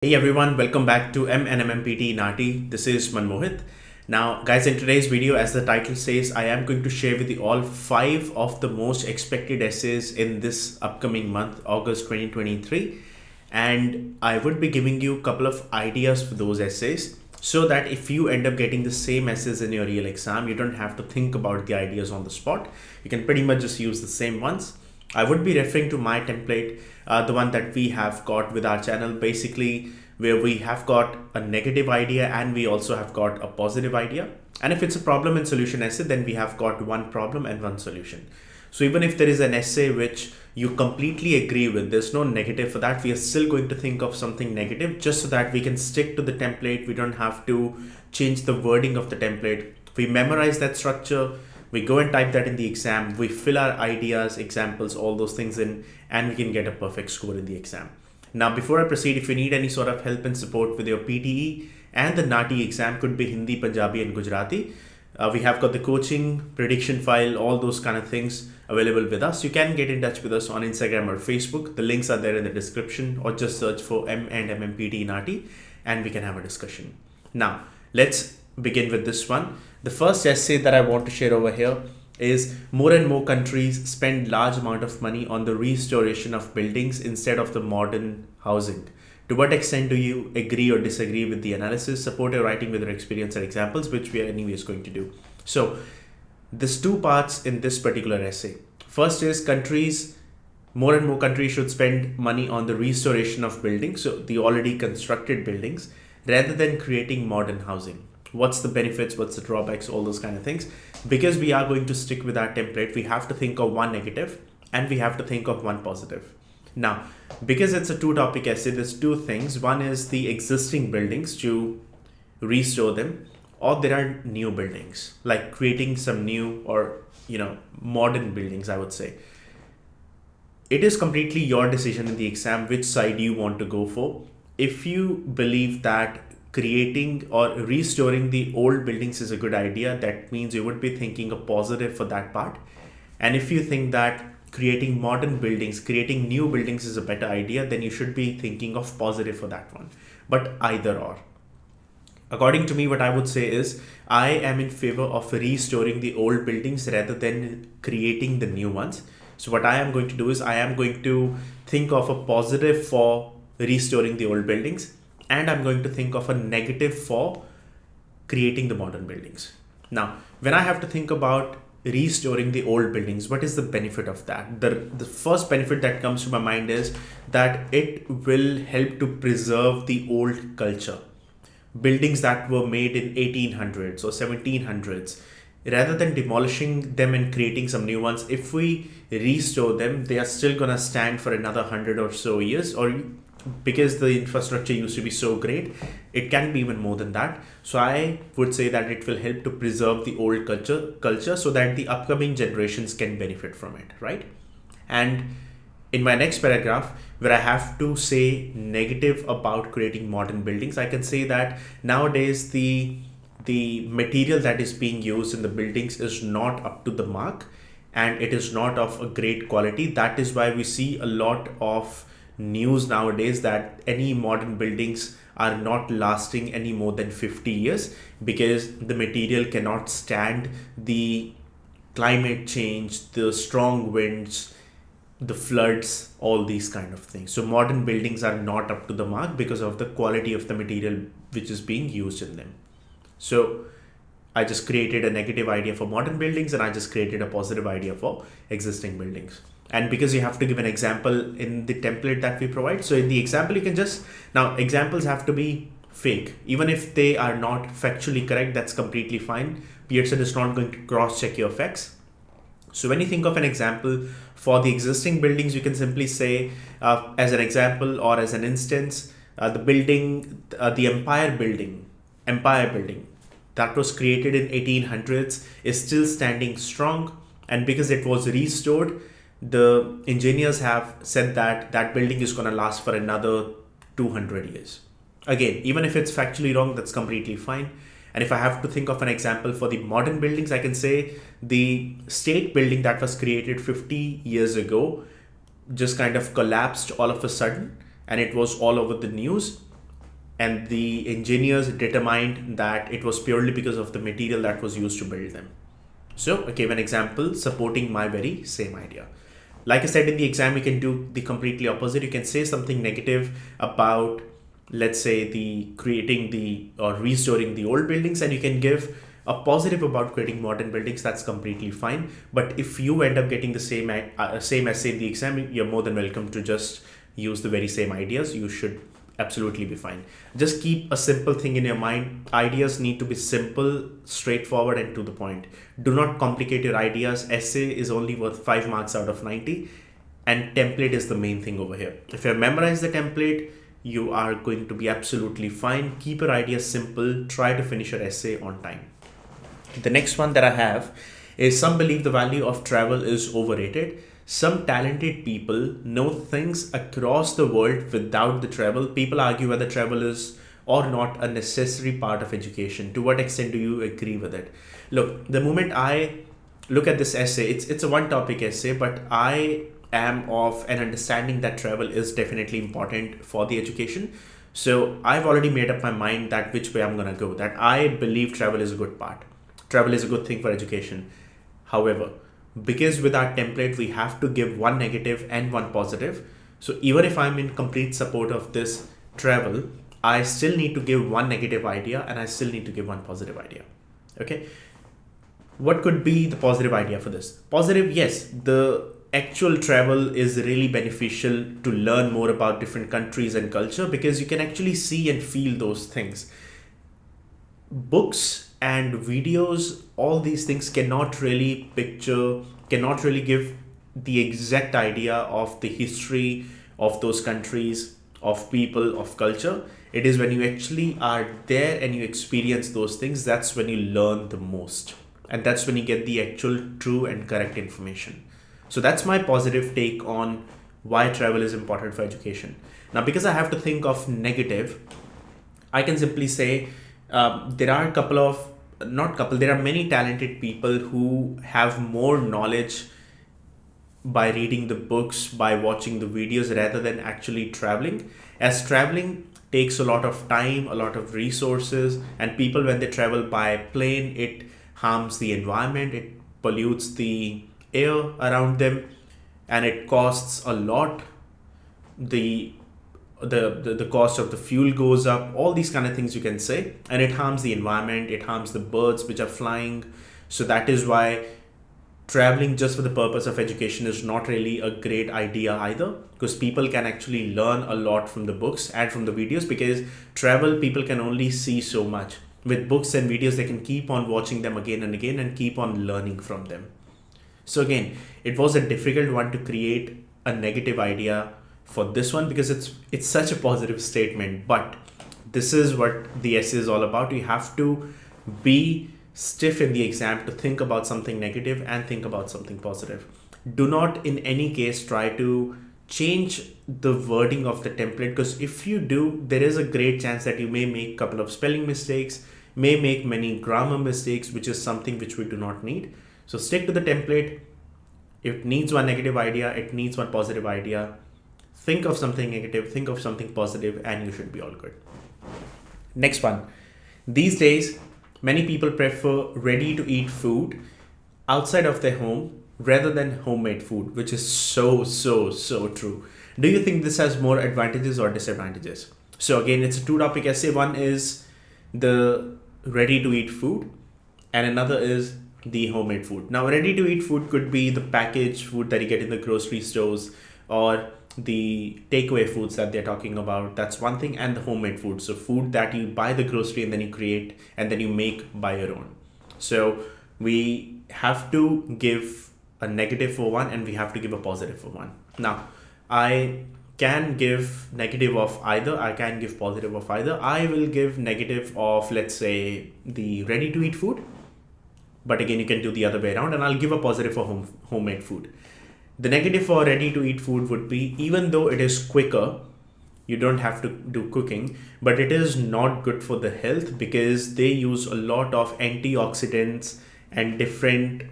Hey everyone, welcome back to MNMMPT NAATI. This is Manmohit. Now, guys, in today's video, as the title says, I am going to share with you all 5 of the most expected essays in this upcoming month, August 2023. And I would be giving you a couple of ideas for those essays so that if you end up getting the same essays in your real exam, you don't have to think about the ideas on the spot. You can pretty much just use the same ones. I would be referring to my template, the one that we have got with our channel, basically where we have got a negative idea and we also have got a positive idea. And if it's a problem and solution essay, then we have got one problem and one solution. So even if there is an essay which you completely agree with, there's no negative for that, we are still going to think of something negative just so that we can stick to the template. We don't have to change the wording of the template. We memorize that structure. We go and type that in the exam, we fill our ideas, examples, all those things in, and we can get a perfect score in the exam. Now, before I proceed, if you need any sort of help and support with your PTE and the NAATI exam, could be Hindi, Punjabi and Gujarati, we have got the coaching, prediction file, all those kind of things available with us. You can get in touch with us on Instagram or Facebook. The links are there in the description, or just search for M and MMPT NAATI and we can have a discussion. Now, let's begin with this one. The first essay that I want to share over here is more and more countries spend large amount of money on the restoration of buildings instead of the modern housing. To what extent do you agree or disagree with the analysis? Support your writing with your experience and examples, which we are anyways going to do. So there's two parts in this particular essay. First is more and more countries should spend money on the restoration of buildings, so the already constructed buildings, rather than creating modern housing. What's the benefits, what's the drawbacks, all those kind of things. Because we are going to stick with our template, we have to think of one negative and we have to think of one positive. Now, because it's a two topic essay, there's two things. One is the existing buildings, to restore them, or there are new buildings, like creating some new or modern buildings, I would say. It is completely your decision in the exam which side you want to go for. If you believe that creating or restoring the old buildings is a good idea, that means you would be thinking a positive for that part. And if you think that creating modern buildings, creating new buildings is a better idea, then you should be thinking of positive for that one. But either or. According to me, what I would say is I am in favor of restoring the old buildings rather than creating the new ones. So what I am going to do is I am going to think of a positive for restoring the old buildings, and I'm going to think of a negative for creating the modern buildings. Now, when I have to think about restoring the old buildings, what is the benefit of that? The first benefit that comes to my mind is that it will help to preserve the old culture. Buildings that were made in 1800s or 1700s, rather than demolishing them and creating some new ones, if we restore them, they are still gonna stand for another 100 or so years, or because the infrastructure used to be so great, it can be even more than that. So I would say that it will help to preserve the old culture so that the upcoming generations can benefit from it, right? And in my next paragraph, where I have to say negative about creating modern buildings, I can say that nowadays the material that is being used in the buildings is not up to the mark and it is not of a great quality. That is why we see a lot of news nowadays that any modern buildings are not lasting any more than 50 years because the material cannot stand the climate change, the strong winds, the floods, all these kind of things. So modern buildings are not up to the mark because of the quality of the material which is being used in them. So I just created a negative idea for modern buildings and I just created a positive idea for existing buildings. And because you have to give an example in the template that we provide, so in the example you can just, now examples have to be fake. Even if they are not factually correct, that's completely fine. Pearson is not going to cross check your facts. So when you think of an example for the existing buildings, you can simply say as an example or as an instance, the building, the Empire building that was created in 1800s is still standing strong. And because it was restored, the engineers have said that that building is going to last for another 200 years. Again, even if it's factually wrong, that's completely fine. And if I have to think of an example for the modern buildings, I can say the state building that was created 50 years ago just kind of collapsed all of a sudden and it was all over the news. and the engineers determined that it was purely because of the material that was used to build them. So I gave an example supporting my very same idea. Like I said, in the exam, you can do the completely opposite. You can say something negative about, let's say, the creating the or restoring the old buildings, and you can give a positive about creating modern buildings. That's completely fine. But if you end up getting the same essay in the exam, you're more than welcome to just use the very same ideas. You should absolutely be fine. Just keep a simple thing in your mind. Ideas need to be simple, straightforward, and to the point. Do not complicate your ideas. Essay is only worth 5 marks out of 90, and template is the main thing over here. If you memorize the template, you are going to be absolutely fine. Keep your ideas simple. Try to finish your essay on time. The next one that I have is some believe the value of travel is overrated. Some talented people know things across the world without the travel. People argue whether travel is or not a necessary part of education. To what extent do you agree with it? Look, the moment I look at this essay, it's a one topic essay, but I am of an understanding that travel is definitely important for the education. So I've already made up my mind that which way I'm gonna go. That I believe travel is a good part. Travel is a good thing for education. However, because with our template we have to give one negative and one positive, so even if I'm in complete support of this travel, I still need to give one negative idea and I still need to give one positive idea. Okay, what could be the positive idea for this? Positive, yes, the actual travel is really beneficial to learn more about different countries and culture, because you can actually see and feel those things. Books and videos, all these things cannot really cannot really give the exact idea of the history of those countries, of people, of culture. It is when you actually are there and you experience those things, that's when you learn the most, and that's when you get the actual true and correct information. So that's my positive take on why travel is important for education. Now, because I have to think of negative, I can simply say there are a couple of, not couple, there are many talented people who have more knowledge by reading the books, by watching the videos, rather than actually traveling. As traveling takes a lot of time, a lot of resources, and people, when they travel by plane, it harms the environment, it pollutes the air around them, and it costs a lot. The cost of the fuel goes up, all these kind of things you can say, and it harms the environment, it harms the birds which are flying. So that is why traveling just for the purpose of education is not really a great idea either, because people can actually learn a lot from the books and from the videos, because travel people can only see so much. With books and videos, they can keep on watching them again and again and keep on learning from them. So again, it was a difficult one to create a negative idea for this one, because it's such a positive statement, but this is what the essay is all about. You have to be stiff in the exam to think about something negative and think about something positive. Do not in any case try to change the wording of the template, because if you do, there is a great chance that you may make a couple of spelling mistakes, may make many grammar mistakes, which is something which we do not need. So stick to the template. It needs one negative idea, it needs one positive idea. Think of something negative, think of something positive, and you should be all good. Next one. These days, many people prefer ready to eat food outside of their home rather than homemade food, which is so true. Do you think this has more advantages or disadvantages? So again, it's a two topic essay. One is the ready to eat food, and another is the homemade food. Now, ready to eat food could be the packaged food that you get in the grocery stores, or the takeaway foods that they're talking about. That's one thing. And the homemade food, so food that you buy the grocery and then you create and then you make by your own. So we have to give a negative for one and we have to give a positive for one. Now, I can give negative of either, I can give positive of either. I will give negative of, let's say, the ready to eat food, but again, you can do the other way around, and I'll give a positive for homemade food. The negative for ready to eat food would be, even though it is quicker, you don't have to do cooking, but it is not good for the health, because they use a lot of antioxidants and different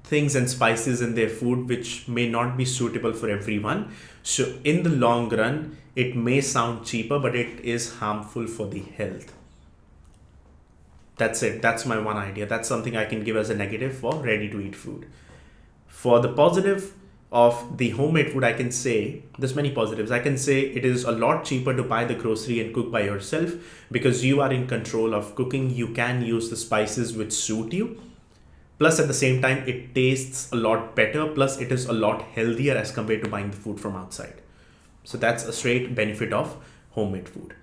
things and spices in their food, which may not be suitable for everyone. So in the long run, it may sound cheaper, but it is harmful for the health. That's it. That's my one idea. That's something I can give as a negative for ready to eat food. For the positive of the homemade food, I can say there's many positives. I can say it is a lot cheaper to buy the grocery and cook by yourself because you are in control of cooking. You can use the spices which suit you. Plus, at the same time, it tastes a lot better. Plus, it is a lot healthier as compared to buying the food from outside. So that's a straight benefit of homemade food.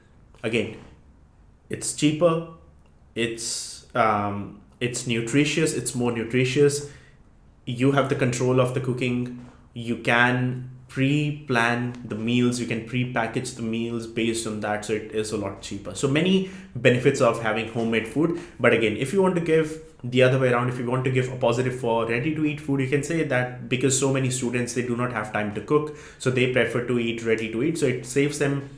Again, it's cheaper. It's nutritious. It's more nutritious. You have the control of the cooking. You can pre-plan the meals. You can pre-package the meals based on that. So it is a lot cheaper. So many benefits of having homemade food. But again, if you want to give the other way around, if you want to give a positive for ready to eat food, you can say that because so many students, they do not have time to cook, so they prefer to eat ready to eat. So it saves them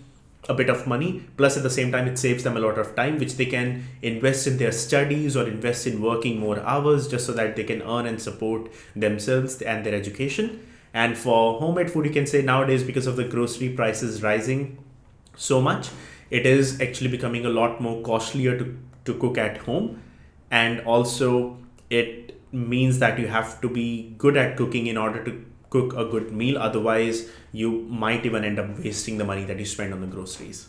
a bit of money, plus at the same time it saves them a lot of time which they can invest in their studies or invest in working more hours just so that they can earn and support themselves and their education. And for homemade food, you can say nowadays, because of the grocery prices rising so much, it is actually becoming a lot more costlier to cook at home. And also it means that you have to be good at cooking in order to cook a good meal. Otherwise, you might even end up wasting the money that you spend on the groceries.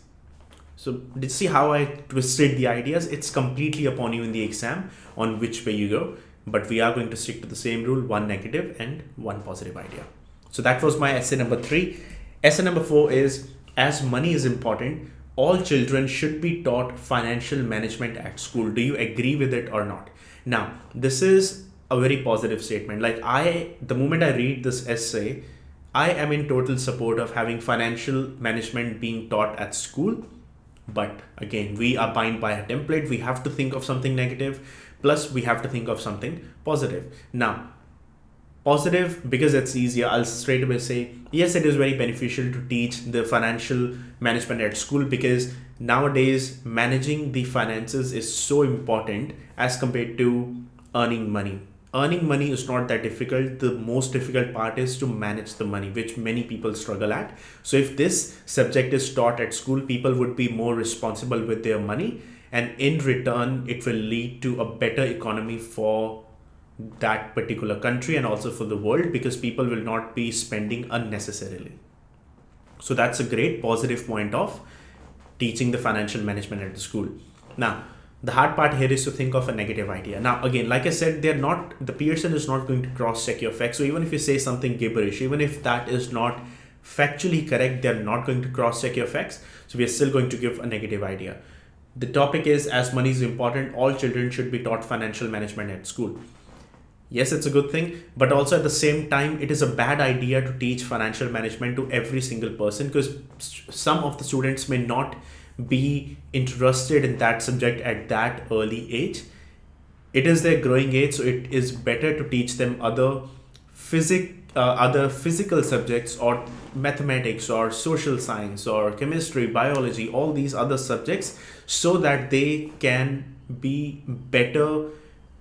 So did you see how I twisted the ideas? It's completely upon you in the exam on which way you go. But we are going to stick to the same rule, one negative and one positive idea. So that was my essay number 3. Essay number 4 is, as money is important, all children should be taught financial management at school. Do you agree with it or not? Now, this is a very positive statement. Like the moment I read this essay, I am in total support of having financial management being taught at school. But again, we are bound by a template. We have to think of something negative. Plus, we have to think of something positive. Now, positive, because it's easier, I'll straight away say, yes, it is very beneficial to teach the financial management at school, because nowadays managing the finances is so important as compared to earning money. Earning money is not that difficult. The most difficult part is to manage the money, which many people struggle at. So if this subject is taught at school, people would be more responsible with their money. And in return, it will lead to a better economy for that particular country and also for the world, because people will not be spending unnecessarily. So that's a great positive point of teaching the financial management at the school. Now, the hard part here is to think of a negative idea. Now, again, like I said, the Pearson is not going to cross-check your facts. So even if you say something gibberish, even if that is not factually correct, they're not going to cross-check your facts. So we are still going to give a negative idea. The topic is, as money is important, all children should be taught financial management at school. Yes, it's a good thing, but also at the same time, it is a bad idea to teach financial management to every single person, because some of the students may not be interested in that subject at that early age. It is their growing age, so it is better to teach them other physical subjects, or mathematics, or social science, or chemistry, biology, all these other subjects, so that they can be better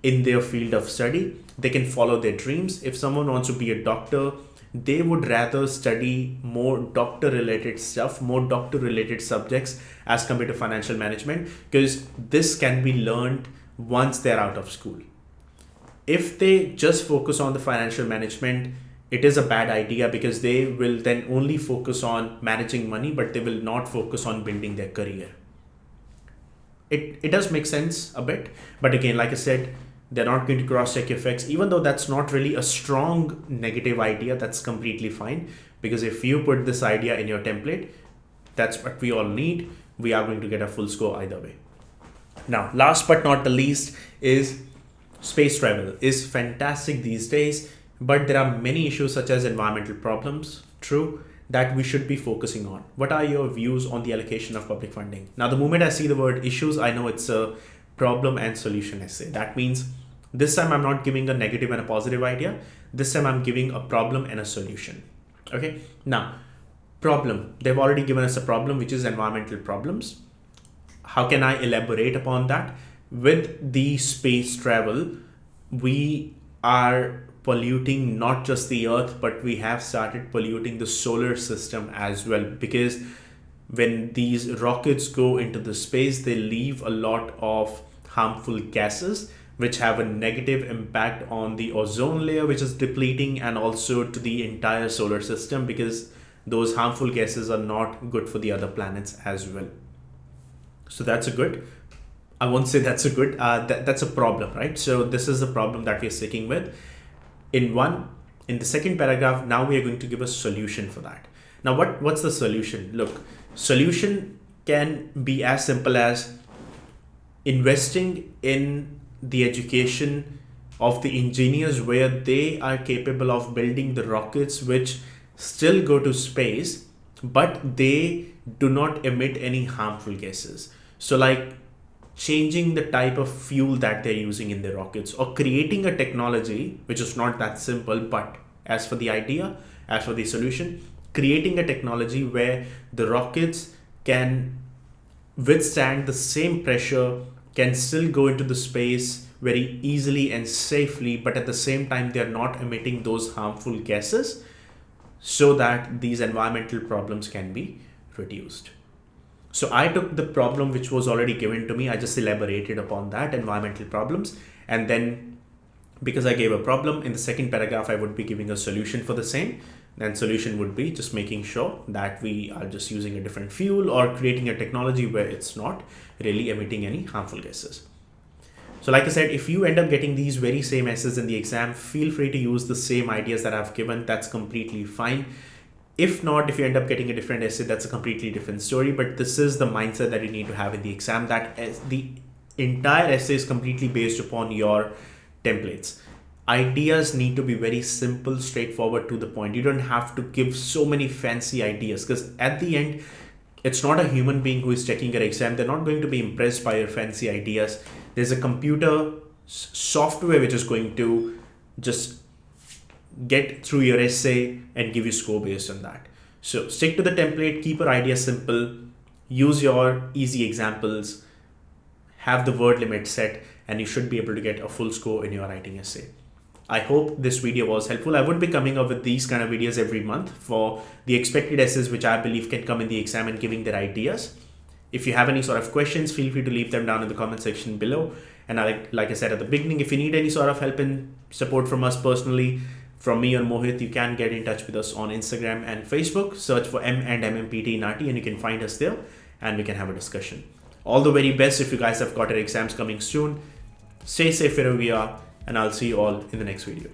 in their field of study. They can follow their dreams. If someone wants to be a doctor, they would rather study more doctor related stuff, more doctor related subjects as compared to financial management, because this can be learned once they're out of school. If they just focus on the financial management, it is a bad idea, because they will then only focus on managing money, but they will not focus on building their career. It does make sense a bit, but again, like I said, they're not going to cross-check your facts. Even though that's not really a strong negative idea, that's completely fine, because if you put this idea in your template, that's what we all need. We are going to get a full score either way. Now, last but not the least is space travel is fantastic these days, but there are many issues such as environmental problems, true, that we should be focusing on. What are your views on the allocation of public funding? Now, the moment I see the word issues, I know it's a problem and solution essay. That means this time I'm not giving a negative and a positive idea. This time I'm giving a problem and a solution. Okay. Now, problem. They've already given us a problem, which is environmental problems. How can I elaborate upon that? With the space travel, we are polluting not just the earth, but we have started polluting the solar system as well, because when these rockets go into the space, they leave a lot of harmful gases which have a negative impact on the ozone layer, which is depleting, and also to the entire solar system, because those harmful gases are not good for the other planets as well. So that's a good, I won't say that's a good, that's a problem, right? So this is the problem that we're sticking with. In the second paragraph, now we are going to give a solution for that. Now, what's the solution? Look, solution can be as simple as investing in the education of the engineers, where they are capable of building the rockets which still go to space, but they do not emit any harmful gases. So like changing the type of fuel that they're using in their rockets, or creating a technology which is not that simple, but as for the idea, as for the solution, creating a technology where the rockets can withstand the same pressure, can still go into the space very easily and safely, but at the same time they're not emitting those harmful gases, so that these environmental problems can be reduced. So I took the problem which was already given to me, I just elaborated upon that, environmental problems, and then because I gave a problem, in the second paragraph I would be giving a solution for the same. And solution would be just making sure that we are just using a different fuel, or creating a technology where it's not really emitting any harmful gases. So like I said, if you end up getting these very same essays in the exam, feel free to use the same ideas that I've given. That's completely fine. If not, if you end up getting a different essay, that's a completely different story. But this is the mindset that you need to have in the exam, that the entire essay is completely based upon your templates. Ideas need to be very simple, straightforward, to the point. You don't have to give so many fancy ideas, because at the end, it's not a human being who is checking your exam. They're not going to be impressed by your fancy ideas. There's a computer software which is going to just get through your essay and give you score based on that. So stick to the template, keep your ideas simple, use your easy examples, have the word limit set, and you should be able to get a full score in your writing essay. I hope this video was helpful. I would be coming up with these kind of videos every month for the expected essays which I believe can come in the exam, and giving their ideas. If you have any sort of questions, feel free to leave them down in the comment section below. And like I said at the beginning, if you need any sort of help and support from us personally, from me or Mohit, you can get in touch with us on Instagram and Facebook. Search for M&MM NAATI and you can find us there, and we can have a discussion. All the very best if you guys have got your exams coming soon. Stay safe wherever we are, and I'll see you all in the next video.